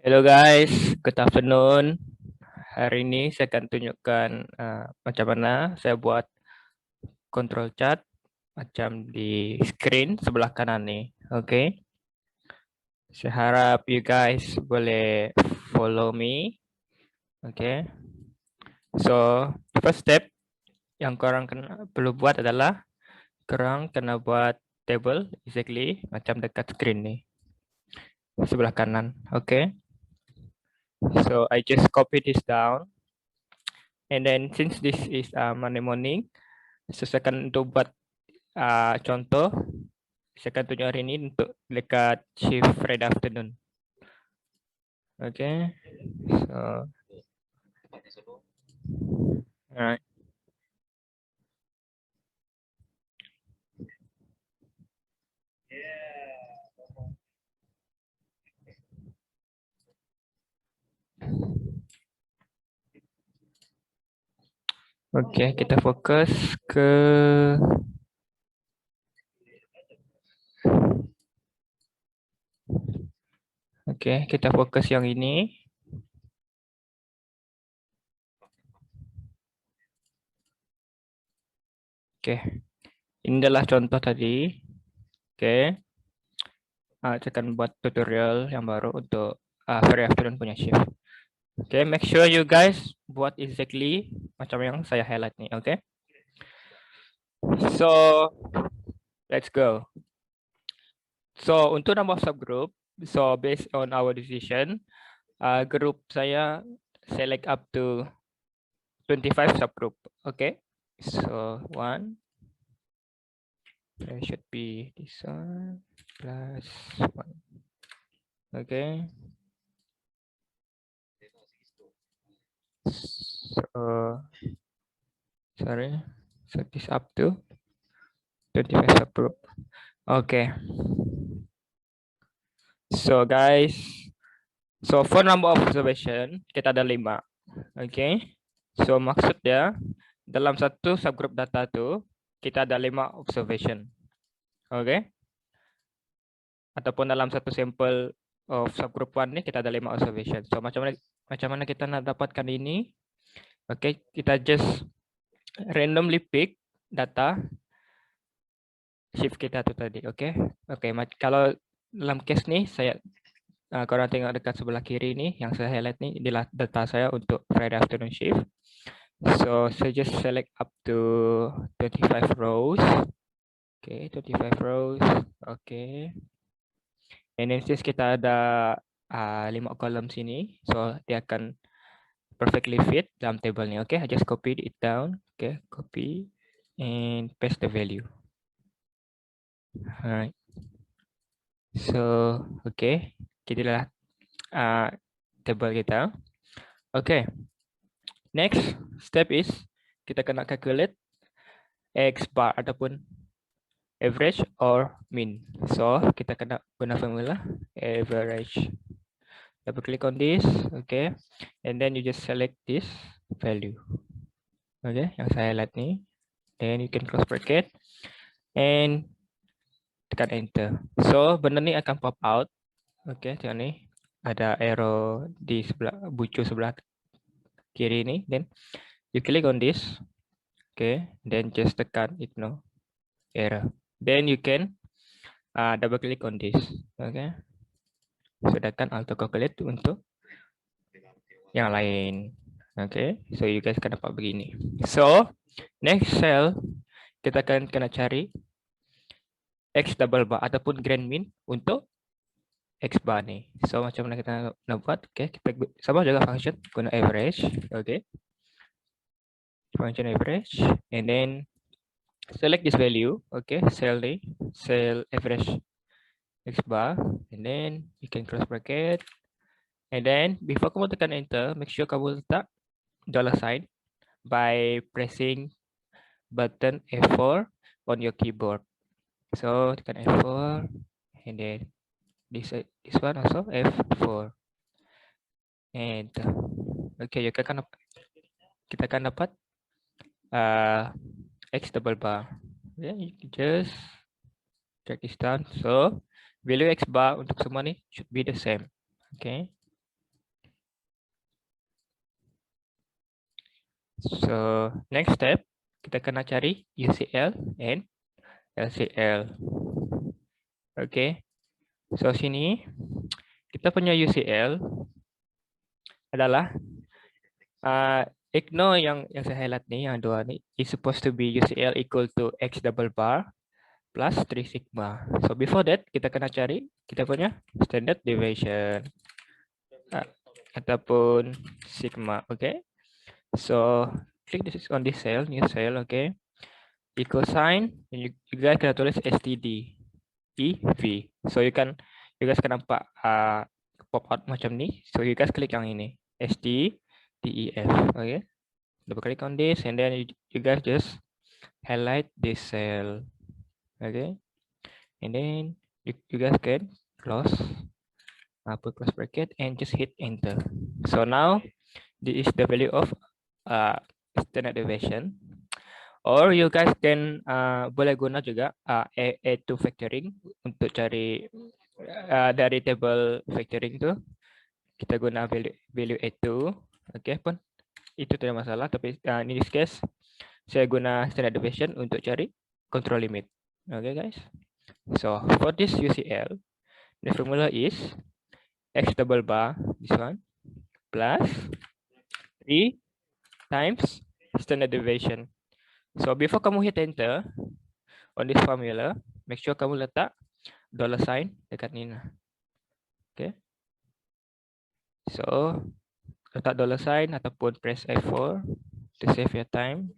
Hello guys, good afternoon. Hari ini saya akan tunjukkan macam mana saya buat control chart macam di screen sebelah kanan nih. Oke. Saya harap you guys boleh follow me. Oke. So, first step yang korang perlu buat adalah korang kena buat table exactly macam dekat screen nih. Sebelah kanan. Oke. So, I just copy this down. And then since this is Monday morning, sesuaikan untuk buat contoh, saya akan tunjuk hari ini untuk dekat shift Friday afternoon. Okay, so alright. Oke, kita fokus ke kita fokus yang ini. Oke, ini adalah contoh tadi. Oke, saya akan buat tutorial yang baru untuk Friday afternoon punya shift. Oke, make sure you guys buat exactly macam yang saya highlight nih. Oke, so let's go. So untuk number of subgroup, so based on our decision, group saya select up to 25 subgroup. Okay, so there should be this one plus 1. Okay, so sorry, so this up to 25 subgroup. Okay, so guys, so for number of observation kita ada 5. Okay, so maksudnya dalam satu subgroup data tuh kita ada 5 observation. Oke. Ataupun dalam satu sampel of subgroup 1 nih kita ada 5 observation. So macam mana kita nak dapatkan ini? Oke, kita just randomly pick data shift kita tuh tadi. Oke. Kalau dalam case nih saya korang tengok dekat sebelah kiri nih yang saya highlight nih adalah data saya untuk Friday afternoon shift. So saya just select up to 25 rows. Oke, 25 rows. Oke. And then since kita ada 5 kolom sini, so dia akan perfectly fit dalam table ni. Okay, I just copy it down. Okay, copy and paste the value. Alright. So, okay, kita dah table kita. Okay. Next step is kita kena calculate X bar ataupun average or mean. So, kita kena guna formula average. Double click on this, okay, and then you just select this value. Okay, yang saya highlight ni. Then you can close bracket and tekan enter. So benda ni akan pop out. Okay, tengok ni ada arrow di sebelah bucu sebelah kiri ni. Then you click on this. Okay, then just tekan ignore error. Then you can double click on this. Okay, sedangkan auto calculate untuk yang lain. Okay, so you guys akan dapat begini. So next cell kita akan kena cari X double bar ataupun grand mean untuk X bar nih. So macam mana kita nak buat? Okay, kita sama juga function guna average. Okay, function average, and then select this value. Okay, cell average X bar, and then you can close bracket. And then before kamu tekan enter, make sure kamu letak $sign by pressing button F4 on your keyboard. So tekan F4 and then this one also F4 and okay, kita akan dapat X double bar. Yeah, you just drag this down. So value X bar untuk semua ni should be the same. Okay, So next step, kita kena cari UCL and LCL. Oke. So sini kita punya UCL adalah ignore yang saya highlight nih, yang dua nih, is supposed to be UCL equal to X double bar plus 3 sigma. So before that, kita kena cari kita punya standard deviation ataupun sigma. Okay. So click this on this cell, new cell. Okay. Equal sign, you guys kena tulis STD EV. So you guys can nampak pop out macam ni. So you guys klik yang ini STDEF. Okay. Double click on this and then you guys just highlight this cell. Okay. And then you guys can close, put close bracket and just hit enter. So now this is the value of standard deviation. Or you guys can boleh guna juga A2 factoring untuk cari dari table factoring tu. Kita guna value A2. Okay pun itu tidak masalah. Tapi in this case saya guna standard deviation untuk cari control limit. Okay guys. So for this UCL, the formula is X double bar, this one, plus 3 times standard deviation. So before kamu hit enter on this formula, make sure kamu letak $sign dekat ni. Okay. So letak $sign ataupun press F4 to save your time.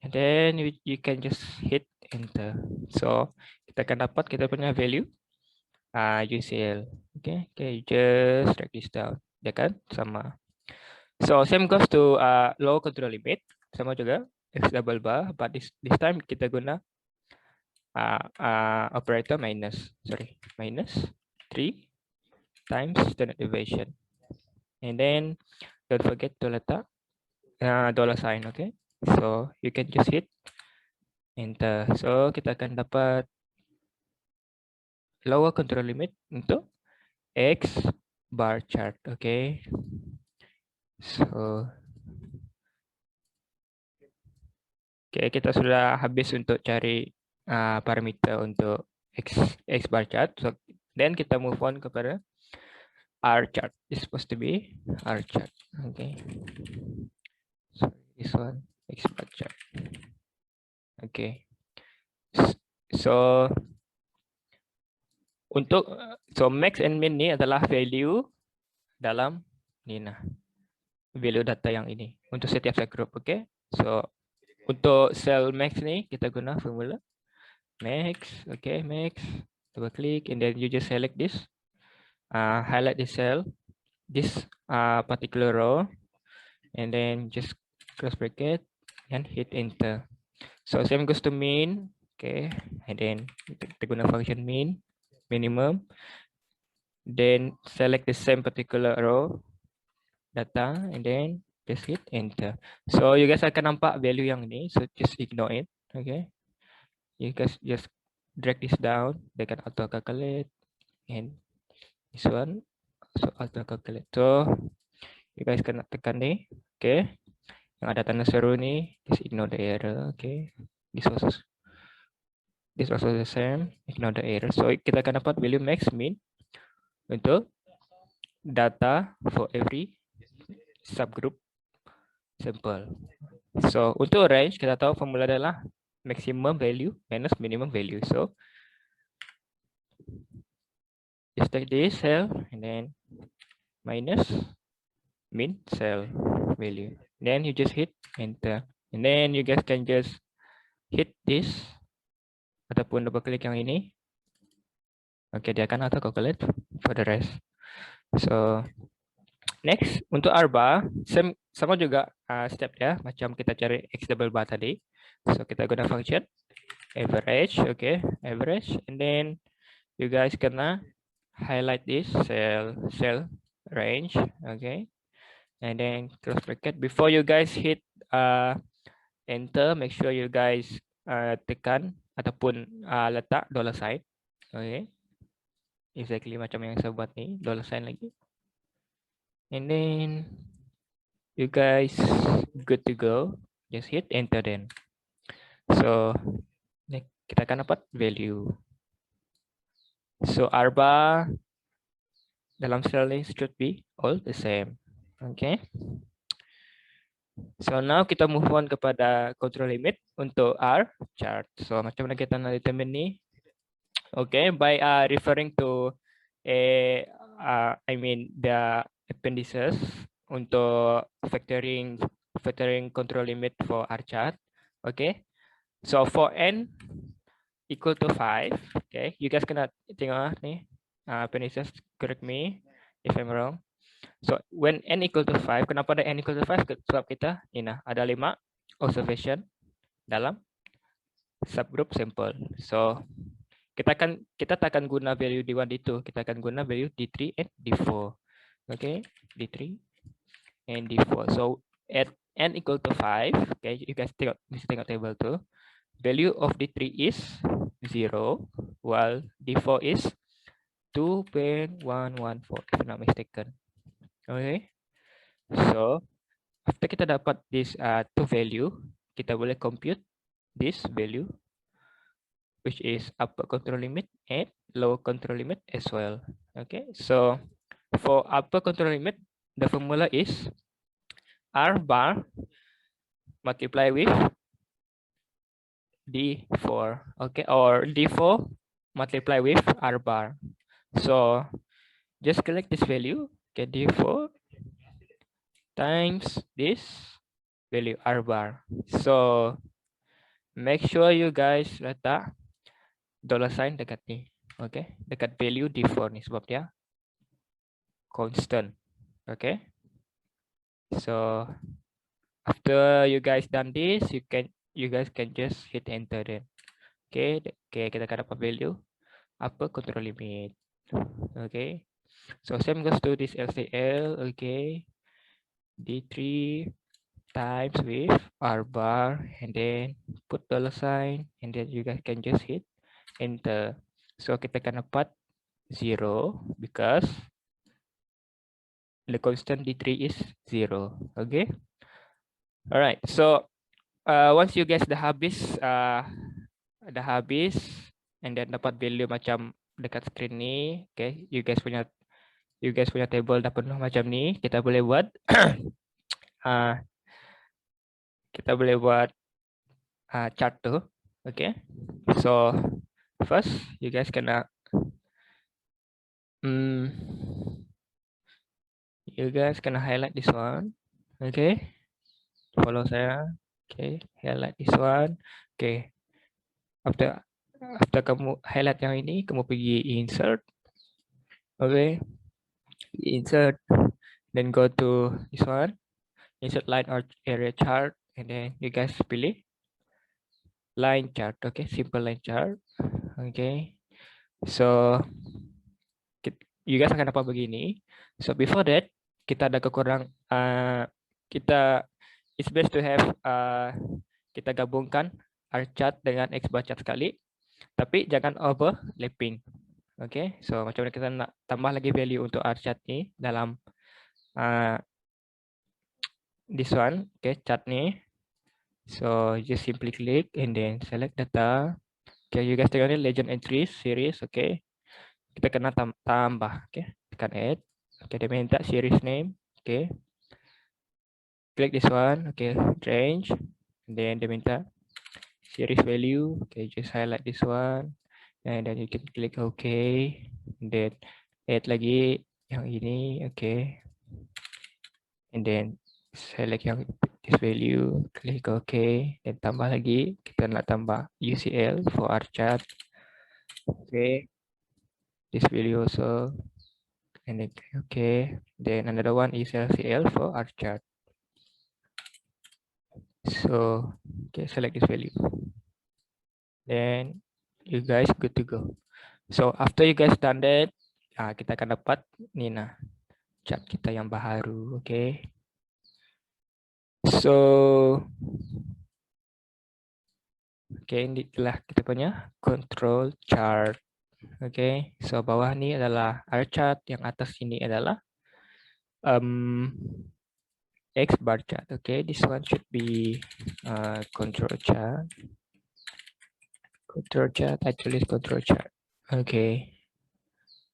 And then you can just hit enter. So kita akan dapat kita punya value UCL. Okay, you just drag this down. Ya kan? Sama. So same goes to lower control limit. Sama juga X double bar, but this time kita guna operator minus 3 times standard deviation. And then don't forget to letak $sign. Okay, so you can just hit enter. So kita akan dapat lower control limit untuk X bar chart. Okay, so kita sudah habis untuk cari parameter untuk X bar chart. So then kita move on kepada R chart. It's supposed to be R chart. Okay, so this one X bar chart. Okay, so untuk max and min ni adalah value dalam ni nah, value data yang ini untuk setiap subgroup. Okay, so untuk cell max ni kita guna formula max. Okay, max, double click and then you just select this, highlight the cell, this particular row, and then just close bracket and hit enter. So same goes to min. Okay, and then kita guna function min, minimum, then select the same particular row data and then just hit enter. So you guys akan nampak value yang ni, so just ignore it. Okay, you guys just drag this down, they can auto calculate, and this one so auto calculate. So you guys kena tekan ni. Okay, yang ada tanda seru ni just ignore the error. Okay, this also the same, ignore the error. So kita akan dapat value max min untuk data for every subgroup sample. So untuk range kita tahu formula adalah maximum value minus minimum value. So just take this cell and then minus min cell value. Then you just hit enter. And then you guys can just hit this ataupun double click yang ini. Okay, dia akan auto calculate for the rest. So next untuk R bar sama juga step ya, macam kita cari X double bar tadi. So kita guna function average. Okay, average, and then you guys gonna highlight this cell range. Okay, and then close bracket. Before you guys hit enter, make sure you guys tekan ataupun letak $sign. Okay, exactly macam yang saya buat ni, $sign lagi. And then you guys good to go. Just hit enter then. So kita akan dapat value. So R bar dalam cell ini should be all the same. Okay. So now kita move on kepada control limit untuk R chart. So macam mana kita nak determine ni? Okay, by referring to I mean the appendices untuk factoring control limit for R chart. Okay, so for n equal to 5, okay, you guys kena tengok ni appendices, correct me if I'm wrong. So when n equal to 5, kenapa ada n equal to 5? Sebab kita ini ada 5 observation dalam subgroup sampel. So kita takkan guna value D1, D2, kita akan guna value D3 and D4. Okay, D3 and D4. So at n equal to 5, okay, you guys tengok table tu. Value of D3 is 0, while D4 is 2.114, if I'm not mistaken. Okay, so after kita dapat this two value, kita boleh compute this value, which is upper control limit and lower control limit as well. Okay, so for upper control limit, the formula is R bar multiply with D4, okay, or D4 multiply with R bar. So just collect this value, get D4 times this value R bar. So make sure you guys letak $sign dekat ni, okay, dekat value D4 ni sebab dia constant. Okay, so after you guys done this, you guys can just hit enter then. Okay, kita akan dapat value upper control limit. Okay, so same goes to this LCL. Okay, D3 times with R bar and then put $sign and then you guys can just hit enter. So kita akan dapat 0 because the constant D3 is 0. Okay, all right, so once you guys dah habis and then dapat value macam dekat screen ni, okay, you guys punya table dah penuh macam ni, kita boleh buat chart tu. Okay, so first you guys kena highlight this one. Okay, follow saya. Okay, highlight this one. Okay, after kamu highlight yang ini, kamu pergi insert. Okay, insert, then go to this one, insert line or area chart, and then you guys pilih line chart. Okay, simple line chart. Okay, so you guys akan dapat begini. So before that, kita ada kekurangan, it's best to have kita gabungkan R chart dengan X bar chart sekali, tapi jangan overlapping. Okay, so macam mana kita nak tambah lagi value untuk R chart ni dalam this one, okay, chart ni. So just simply click and then select data. Okay, you guys tengok ni legend entries series. Okay, kita kena tambah. Okay, tekan add. Okay, dia minta series name. Okay, click this one. Okay, range, and then dia minta series value. Okay, just highlight this one, and then you can click okay, and then add lagi yang ini. Okay, and then select yang this value, click okay, dan tambah lagi, kita nak tambah UCL for R chart. Okay, this value also, and then click okay, then another one is LCL for R chart. So okay, select this value, then you guys good to go. So after you guys done that, kita akan dapat ni nah chart kita yang baru. Okay, so okay, ini adalah kita punya control chart. Okay, so bawah ni adalah R chart, yang atas ini adalah X bar chart. Okay, this one should be control chart. Control chart. Actually, it's control chart. Okay,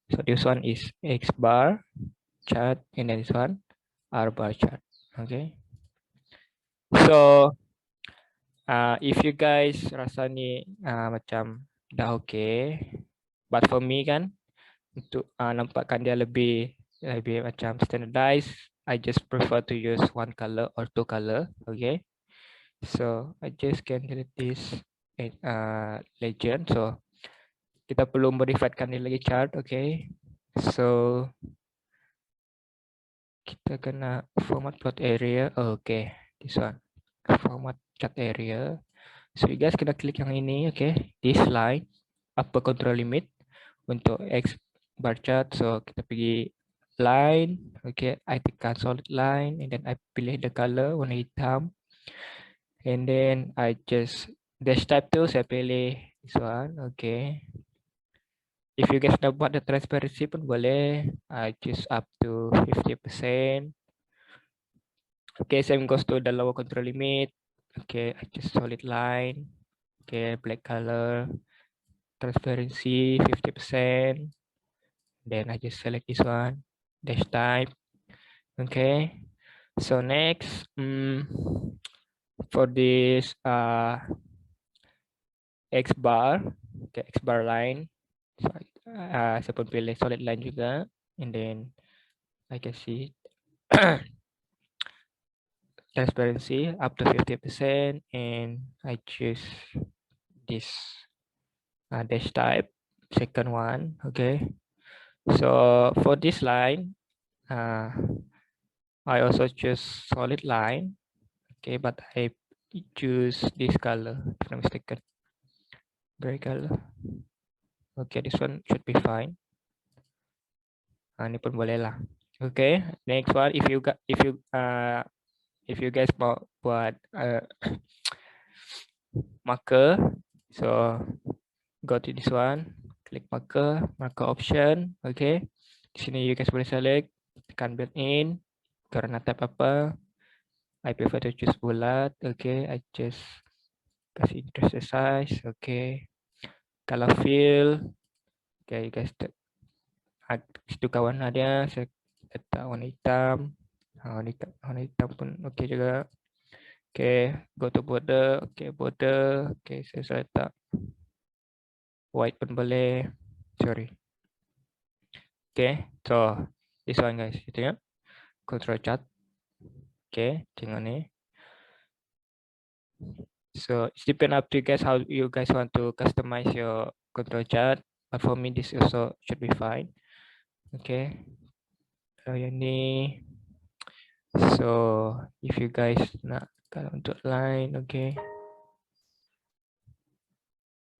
so this one is X bar chart, and then this one R bar chart. Okay, so if you guys rasa ni macam dah okay, but for me kan untuk nampakkan dia lebih macam standardized, I just prefer to use one color or two color. Okay, so I just can delete this legend. So kita perlu modifikan ni lagi chart. Okay, so kita kena format plot area. Okay, this one format chart area. So you guys kena klik yang ini. Okay, this line upper control limit untuk X bar chart. So kita pergi line. Okay, I tekan solid line and then I pilih the color warna hitam, and then I just dash type tu saya pilih this one. Okay, if you guys nak buat the transparency pun boleh, I choose up to 50%. Okay, same goes to the lower control limit. Okay, I just solid line. Okay, black color, transparency 50%. Then I just select this one, dash type. Okay, so next for this X bar, okay, X bar line, so saya pun pilih solid line juga, and then I can see transparency up to 50%, and I choose this dash type, second one. Okay, so for this line I also choose solid line. Okay, but I choose this color if I'm mistaken, gray color. Okay, this one should be fine. Ini pun boleh lah. Okay, next one, if you guys mau buat marker, so go to this one, klik marker option. Okay, di sini you guys boleh select, tekan build in, karena tab apa. I prefer to choose bulat. Okay, I just kasih interest size. Okay, color fill. Okay, you guys situ kawan ada, saya letak warna hitam. Warna hitam pun okay juga. Okay, go to border. Okay, border. Okay, saya letak white pun boleh. Sorry. Okay, so this one guys, itu ya. Control chart. Okay, tengok ni. So it's depend up to you guys how you guys want to customize your control chart. But for me, this also should be fine. Okay. Kalau yang ni, so if you guys nak kalau untuk line, okay.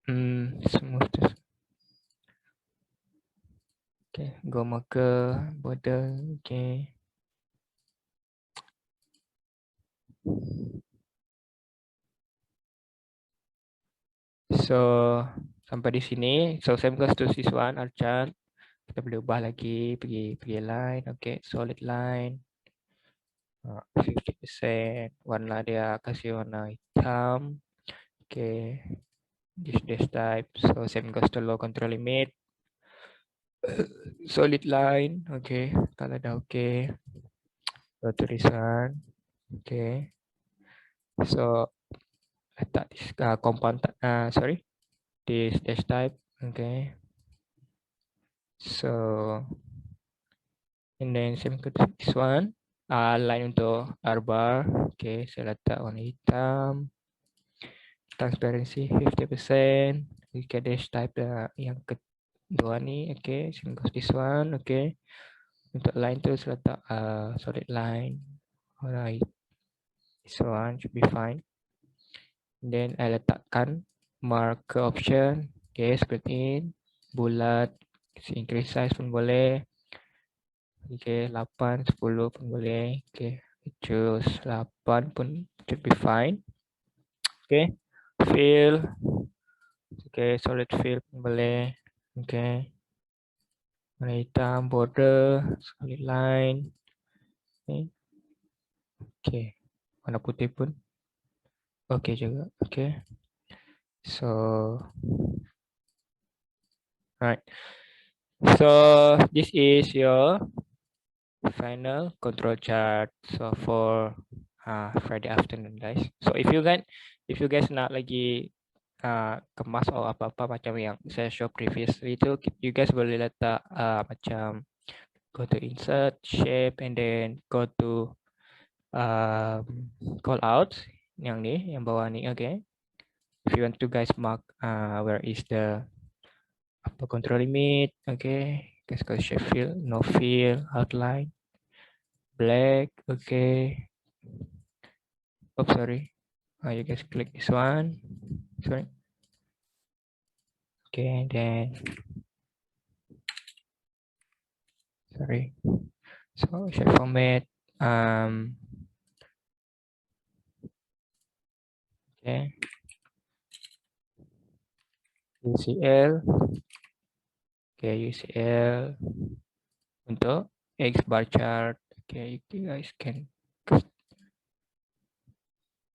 Smooth. Okay, go marker, border, okay. So sampai di sini. So same goes to this one, our chart. Kita boleh ubah lagi, pergi line, okay, solid line. 50%, warna dia kasih warna hitam. Okay, this type. So same goes to low control limit. Solid line, okay. Kalau dah okay, go to this one. Okay, so letak this compound, sorry, this dash type. Okay, so and then same to this one. Line untuk R bar. Okay, saya letak warna hitam. Transparency 50%. Okay, dash type yang kedua ni. Okay, same goes this one. Okay, untuk line tu saya letak solid line. Alright, this one should be fine. Then I letakkan marker option. Okay, split in, bulat, increase size pun boleh. Okay, 8, 10 pun boleh. Okay, choose 8 pun should be fine. Okay, fill. Okay, solid fill pun boleh. Okay, warna hitam, border, solid line. Okay, Okay, warna putih pun oke juga. Okay, so right, so this is your final control chart so for Friday afternoon, guys. So if you guys not lagi kemas atau apa-apa macam yang saya show previously itu, you guys boleh letak macam go to insert shape and then go to call out yang nih, yang bawah nih. Okay, if you want to guys mark where is the apa control limit. Okay, guys go shape fill, no fill, outline, black. Okay, oh sorry, you guys click this one. Sorry. Okay, then sorry. So shape format. Okay, UCL. Okay, UCL untuk X bar chart. Okay, you guys can.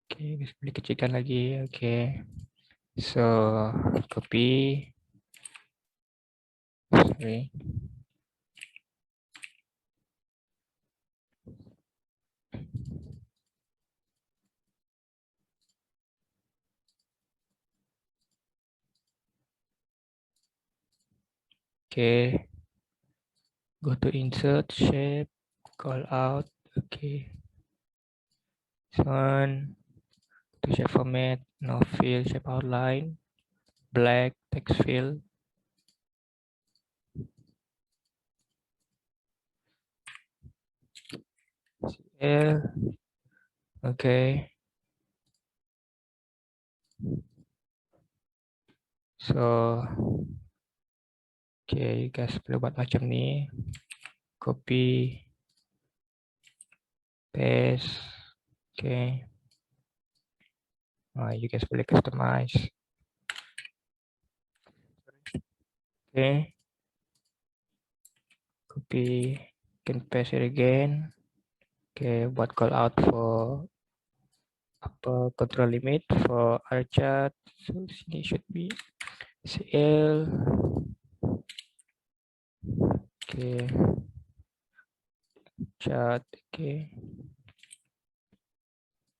Okay, guys boleh kecilkan lagi. Okay, so copy. Sorry. Okay, go to insert shape, call out. Okay, this one to shape format, no fill, shape outline, black text fill. Yeah, okay. So, okay, you guys boleh buat macam ni, copy, paste, okay. You guys boleh customize, okay. Copy, can paste it again, okay. Buat call out for apa control limit for our chart. So sini should be CL, okay. Chart, okay.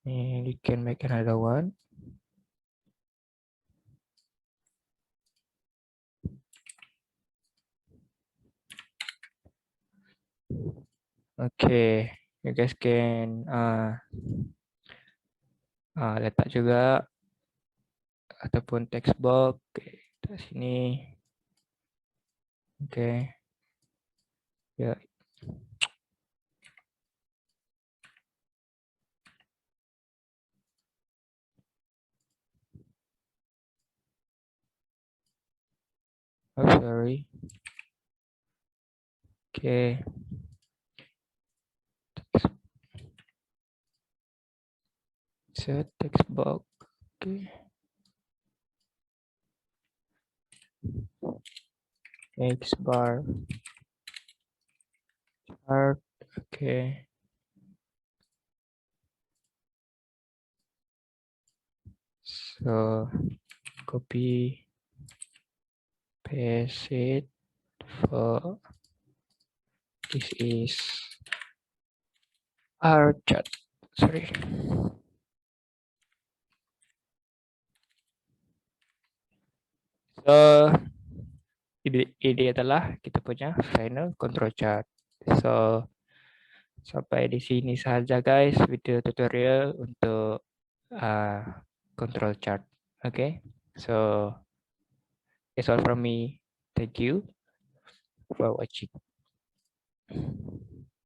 And you can make another one. Okay, you guys can letak juga ataupun text box. Okay, di sini. Okay, ya. Oh sorry. Okay. Set text box. Okay. X bar chart. Okay. So copy, paste it for this is our chart. Sorry. So ini adalah kita punya final control chart. So sampai di sini saja guys video tutorial untuk control chart. Okay, so that's all from me. Thank you for watching.